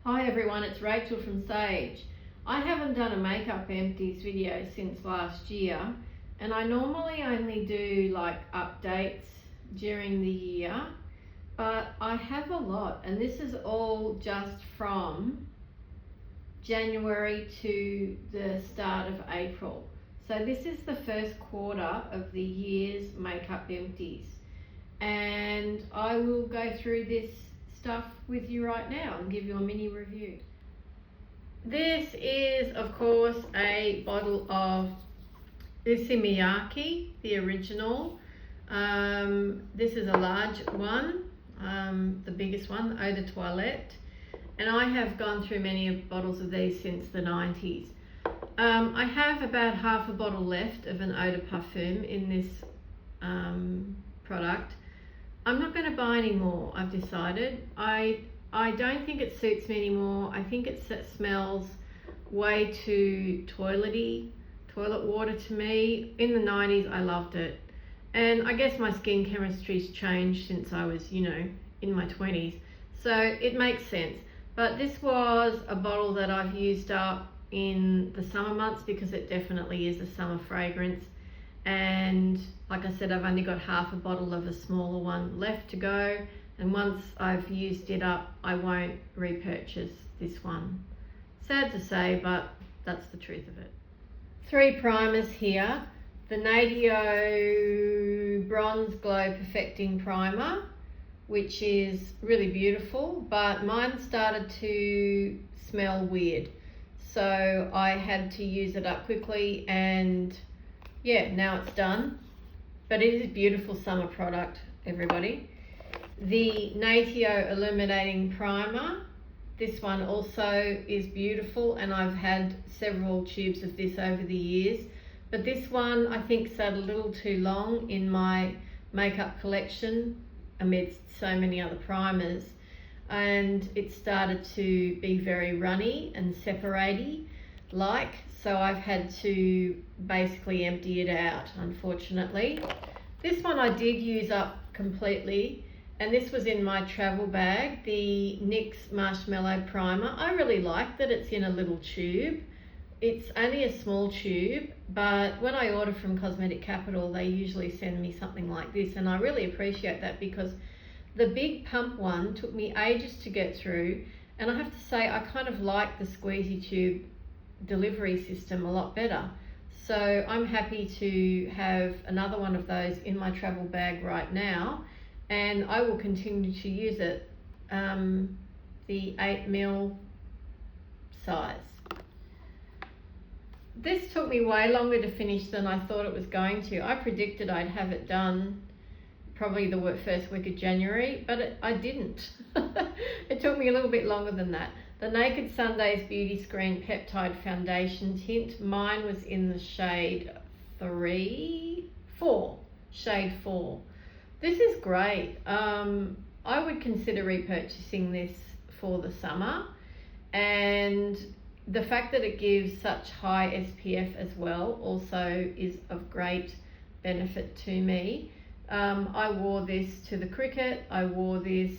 Hi everyone, it's Rachel from Sage. I haven't done a Makeup Empties video since last year, and I normally only do like updates during the year, but I have a lot, and this is all just from January to the start of April. So this is the first quarter of the year's Makeup Empties, and I will go through this stuff with you right now and give you a mini review. This is of course a bottle of this Miyake, the original. This is a large one, the biggest one, Eau de Toilette, and I have gone through many bottles of these since the 90s. I have about half a bottle left of an eau de parfum in this product. I'm not going to buy any more, I've decided. I don't think it suits me anymore. I think it smells way too toilet water to me. In the 90s I loved it, and I guess my skin chemistry's changed since I was, in my 20s, so it makes sense. But this was a bottle that I've used up in the summer months because it definitely is a summer fragrance. And like I said, I've only got half a bottle of a smaller one left to go, and once I've used it up I won't repurchase this one. Sad to say, but that's the truth of it. 3 primers here. The Thankyou Bronze Glow Perfecting Primer, which is really beautiful, but mine started to smell weird, so I had to use it up quickly, and yeah, now it's done. But it is a beautiful summer product, everybody. The Thankyou Illuminating Primer, this one also is beautiful, and I've had several tubes of this over the years, but this one I think sat a little too long in my makeup collection amidst so many other primers, and it started to be very runny and separatey like, so I've had to basically empty it out, unfortunately. This one I did use up completely, and this was in my travel bag, the NYX Marshmallow Primer. I really like that it's in a little tube. It's only a small tube, but when I order from Cosmetic Capital, they usually send me something like this, and I really appreciate that because the big pump one took me ages to get through, and I have to say I kind of like the squeezy tube delivery system a lot better. So I'm happy to have another one of those in my travel bag right now, and I will continue to use it, the 8mm size. This took me way longer to finish than I thought it was going to. I predicted I'd have it done probably the first week of January, but I didn't. It took me a little bit longer than that. The Naked Sundays Beauty Screen Peptide Foundation Tint. Mine was in the shade 4. Shade 4. This is great. I would consider repurchasing this for the summer, and the fact that it gives such high SPF as well also is of great benefit to me. I wore this to the cricket. I wore this,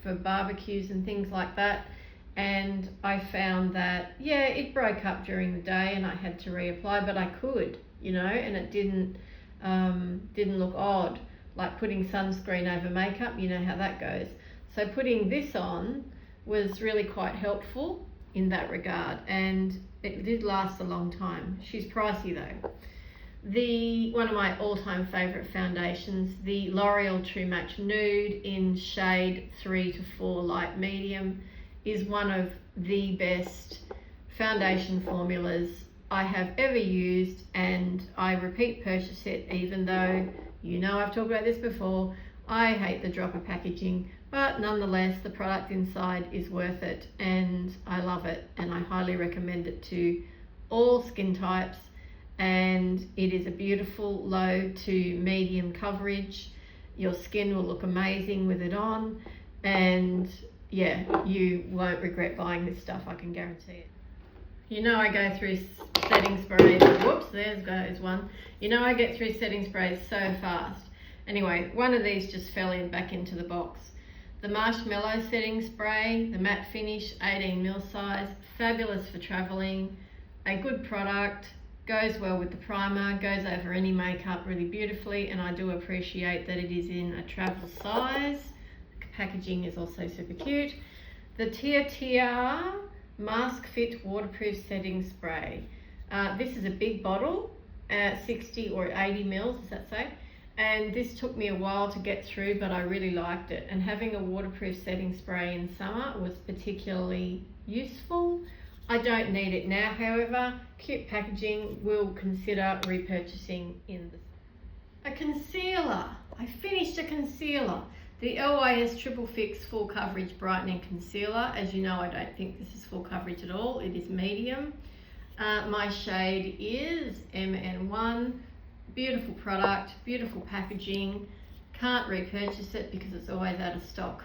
for barbecues and things like that, and I found that it broke up during the day and I had to reapply, but I could, and it didn't look odd, like putting sunscreen over makeup. You know how that goes. So putting this on was really quite helpful in that regard, and it did last a long time. She's pricey though. One of my all-time favorite foundations, the L'Oreal True Match Nude in shade 3 to 4 light medium, is one of the best foundation formulas I have ever used, and I repeat purchase it, even though I've talked about this before. I hate the dropper packaging, but nonetheless the product inside is worth it, and I love it, and I highly recommend it to all skin types. And it is a beautiful low to medium coverage. Your skin will look amazing with it on, and you won't regret buying this stuff, I can guarantee it. I go through setting sprays. Whoops, there goes one. I get through setting sprays so fast. Anyway, one of these just fell back into the box. The Marshmallow Setting Spray, the matte finish, 18ml size, fabulous for travelling, a good product, goes well with the primer, goes over any makeup really beautifully, and I do appreciate that it is in a travel size. The packaging is also super cute. The Tia Mask Fit Waterproof Setting Spray. This is a big bottle, 60 or 80 mils, does that say? And this took me a while to get through, but I really liked it. And having a waterproof setting spray in summer was particularly useful. I don't need it now, however. Cute packaging, will consider repurchasing in the... A concealer. I finished a concealer. The LYS Triple Fix Full Coverage Brightening Concealer. As you know, I don't think this is full coverage at all. It is medium. My shade is MN1. Beautiful product, beautiful packaging. Can't repurchase it because it's always out of stock.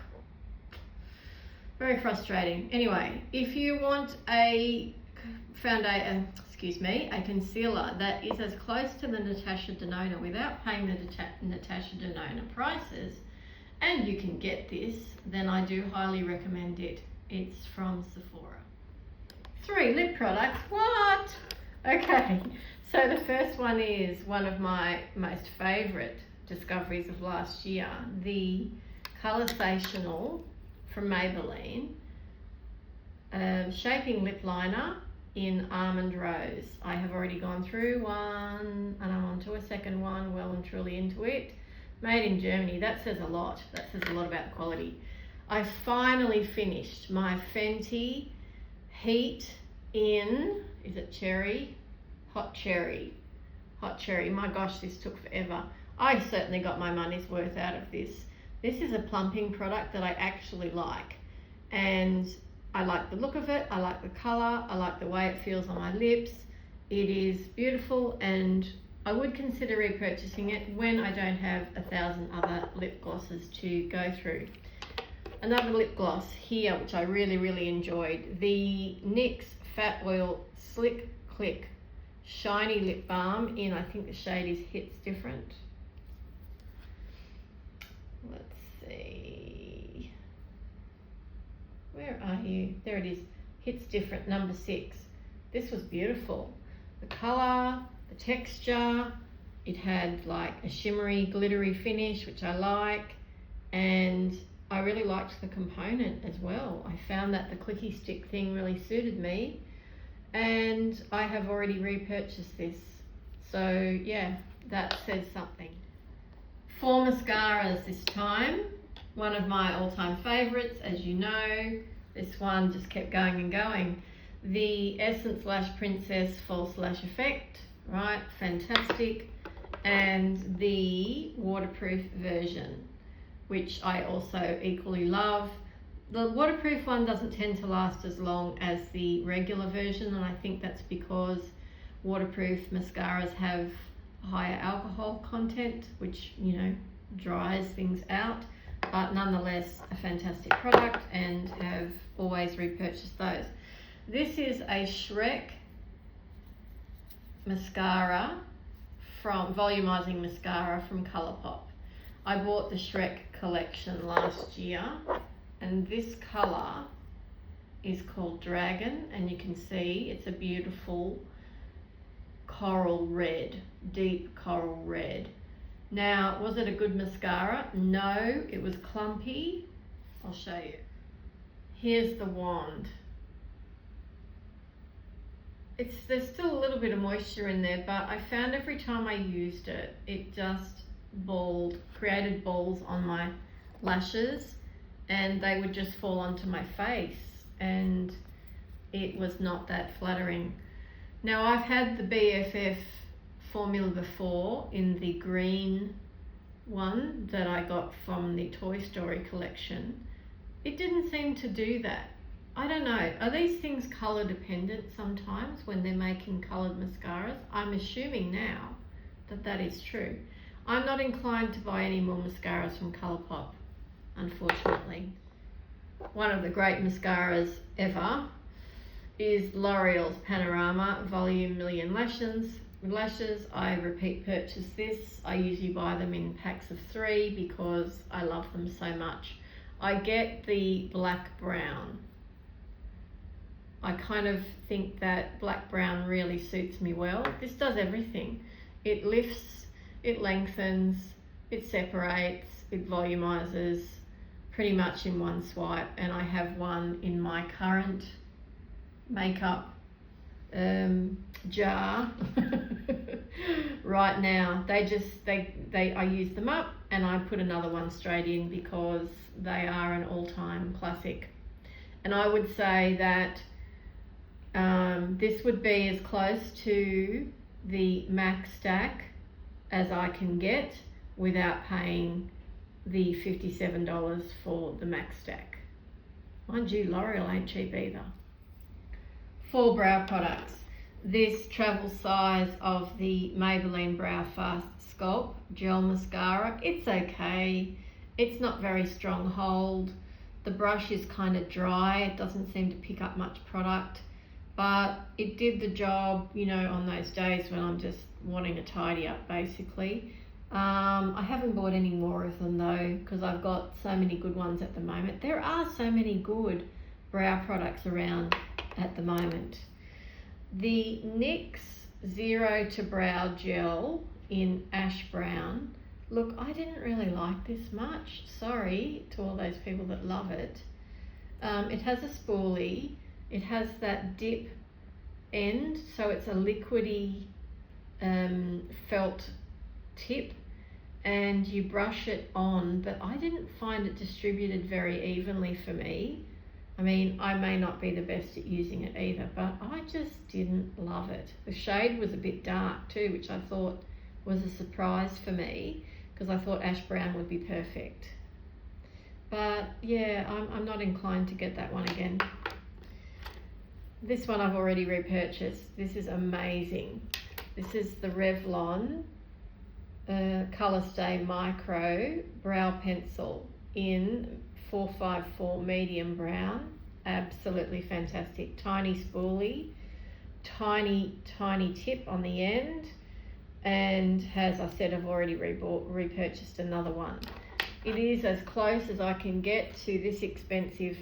Very frustrating. Anyway, if you want a concealer that is as close to the Natasha Denona without paying the Natasha Denona prices, and you can get this, then I do highly recommend it. It's from Sephora. 3 lip products. What? Okay. So the first one is one of my most favourite discoveries of last year, the Coloursational from Maybelline Shaping Lip Liner in Almond Rose. I have already gone through one and I'm on to a second one, well and truly into it. Made in Germany, that says a lot. That says a lot about the quality. I finally finished my Fenty Heat in, is it cherry? Hot cherry. My gosh, this took forever. I certainly got my money's worth out of this. This is a plumping product that I actually like, and I like the look of it, I like the colour, I like the way it feels on my lips. It is beautiful, and I would consider repurchasing it when I don't have 1,000 other lip glosses to go through. Another lip gloss here, which I really enjoyed, the NYX Fat Oil Slick Click Shiny Lip Balm in, I think the shade is Hits Different. Let's see. Where are you? There it is. Hits Different, number 6. This was beautiful. The colour, the texture, it had like a shimmery, glittery finish, which I like, and I really liked the component as well. I found that the clicky stick thing really suited me, and I have already repurchased this. So yeah, that says something. 4 mascaras this time. One of my all-time favourites, as you know. This one just kept going and going. The Essence Lash Princess False Lash Effect, right? Fantastic. And the waterproof version, which I also equally love. The waterproof one doesn't tend to last as long as the regular version, and I think that's because waterproof mascaras have higher alcohol content, which, you know, dries things out. But nonetheless, a fantastic product, and have always repurchased those. This is a Shrek mascara, from volumizing mascara from Colourpop. I bought the Shrek collection last year, and this colour is called Dragon, and you can see it's a beautiful coral red, deep coral red. Now, was it a good mascara? No, it was clumpy. I'll show you. Here's the wand. There's still a little bit of moisture in there, but I found every time I used it, it just created balls on my lashes, and they would just fall onto my face, and it was not that flattering. Now, I've had the BFF formula before in the green one that I got from the Toy Story collection. It didn't seem to do that. I don't know, are these things colour dependent sometimes when they're making coloured mascaras? I'm assuming now that that is true. I'm not inclined to buy any more mascaras from Colourpop, unfortunately. One of the great mascaras ever is L'Oreal's Panorama Volume Million Lashes. I repeat purchase this. I usually buy them in packs of 3 because I love them so much. I get the black brown. I kind of think that black brown really suits me well. This does everything. It lifts, it lengthens, it separates, it volumizes pretty much in one swipe, and I have one in my current makeup jar right now. I use them up and I put another one straight in because they are an all-time classic. And I would say that this would be as close to the MAC stack as I can get without paying the $57 for the MAC stack. Mind you, L'Oreal ain't cheap either. For brow products, this travel size of the Maybelline Brow Fast Sculpt Gel Mascara, it's okay. It's not very strong hold. The brush is kind of dry. It doesn't seem to pick up much product, but it did the job, you know, on those days when I'm just wanting to tidy up, basically. I haven't bought any more of them though, because I've got so many good ones at the moment. There are so many good brow products around at the moment. The NYX Zero to Brow Gel in Ash Brown. Look, I didn't really like this much. Sorry to all those people that love it. It has a spoolie. It has that dip end, so it's a liquidy felt tip, and you brush it on, but I didn't find it distributed very evenly for me. I mean, I may not be the best at using it either, but I just didn't love it. The shade was a bit dark too, which I thought was a surprise for me, because I thought ash brown would be perfect. But yeah, I'm not inclined to get that one again. This one I've already repurchased. This is amazing. This is the Revlon Color Stay Micro Brow Pencil in 454 medium brown. Absolutely fantastic. Tiny spoolie, tiny tip on the end, and as I said, I've already repurchased another one. It is as close as I can get to this expensive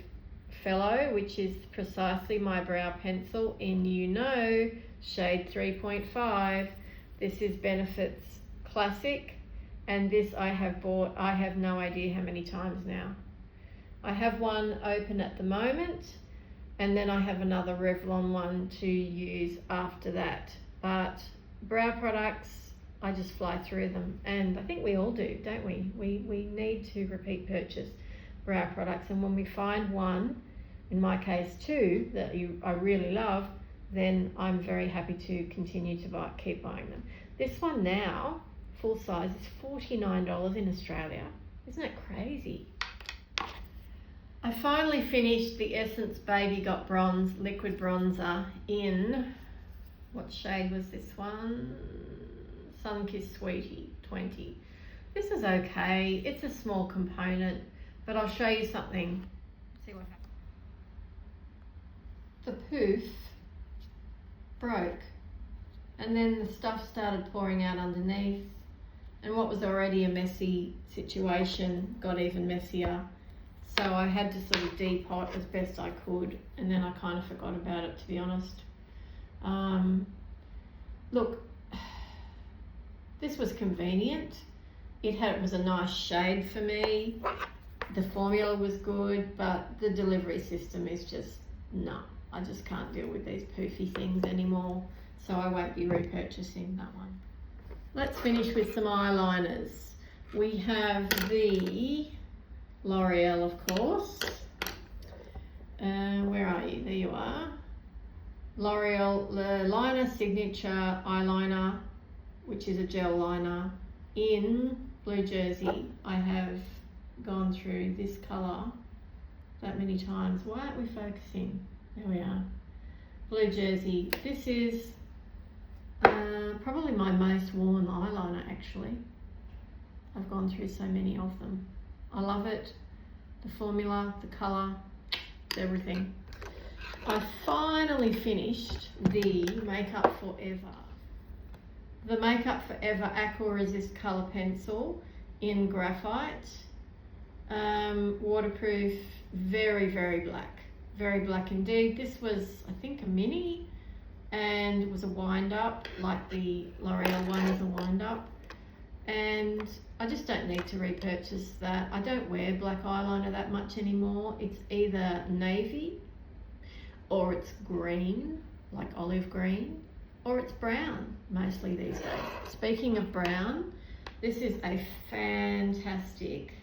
fellow, which is precisely my brow pencil in, you know, shade 3.5. This is Benefit's Classic, and this I have bought, I have no idea how many times now. I have one open at the moment, and then I have another Revlon one to use after that. But brow products, I just fly through them, and I think we all do, don't we? We need to repeat purchase brow products, and when we find one, in my case two, that I really love, then I'm very happy to continue to keep buying them. This one now, full size, is $49 in Australia. Isn't that crazy? I finally finished the Essence Baby Got Bronze liquid bronzer in, what shade was this one? Sunkissed Sweetie 20. This is okay. It's a small component, but I'll show you something. See what happens. The poof broke, and then the stuff started pouring out underneath, and what was already a messy situation got even messier. So I had to sort of depot as best I could, and then I kind of forgot about it, to be honest. Look, this was convenient. It was a nice shade for me. The formula was good, but the delivery system is just, no. I just can't deal with these poofy things anymore, so I won't be repurchasing that one. Let's finish with some eyeliners. We have the L'Oreal, of course. Where are you? There you are. L'Oreal Liner Signature Eyeliner, which is a gel liner in Blue Jersey. I have gone through this colour that many times. Why aren't we focusing? There we are. Blue Jersey. This is probably my most worn eyeliner, actually. I've gone through so many of them. I love it. The formula, the colour, everything. I finally finished the Makeup Forever. The Makeup Forever Aqua Resist Colour Pencil in Graphite. Waterproof, very, very black indeed. This was, I think, a mini, and it was a wind up, like the L'Oreal one is a wind up. And I just don't need to repurchase that. I don't wear black eyeliner that much anymore. It's either navy, or it's green, like olive green, or it's brown, mostly these days. Speaking of brown, this is a fantastic.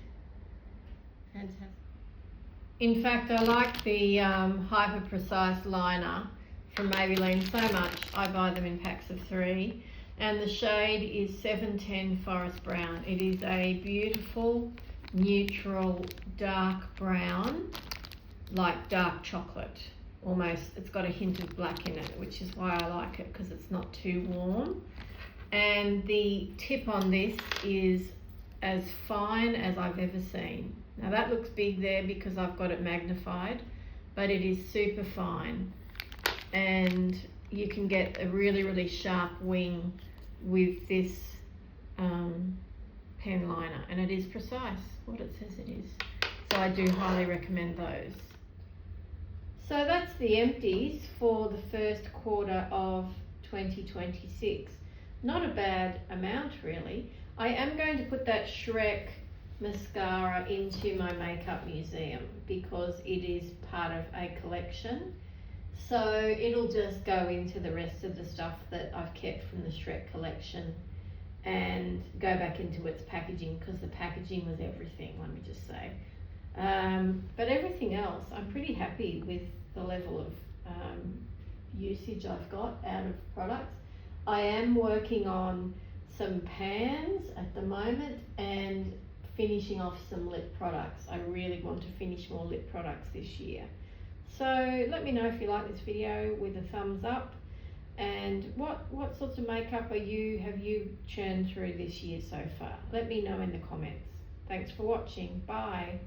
In fact, I like the Hyper Precise liner from Maybelline so much, I buy them in packs of 3. And the shade is 710 Forest Brown. It is a beautiful, neutral, dark brown, like dark chocolate. Almost, it's got a hint of black in it, which is why I like it, because it's not too warm. And the tip on this is as fine as I've ever seen. Now that looks big there because I've got it magnified, but it is super fine. And you can get a really, really sharp wing with this pen liner, and it is precise what it says it is. So I do highly recommend those. So that's the empties for the first quarter of 2026. Not a bad amount really. I am going to put that Shrek mascara into my makeup museum because it is part of a collection. So it'll just go into the rest of the stuff that I've kept from the Shrek collection and go back into its packaging, because the packaging was everything, let me just say. But everything else, I'm pretty happy with the level of usage I've got out of products. I am working on some pans at the moment and finishing off some lip products. I really want to finish more lip products this year. So let me know if you like this video with a thumbs up, and what sorts of makeup have you churned through this year so far. Let me know in the comments. Thanks for watching. Bye.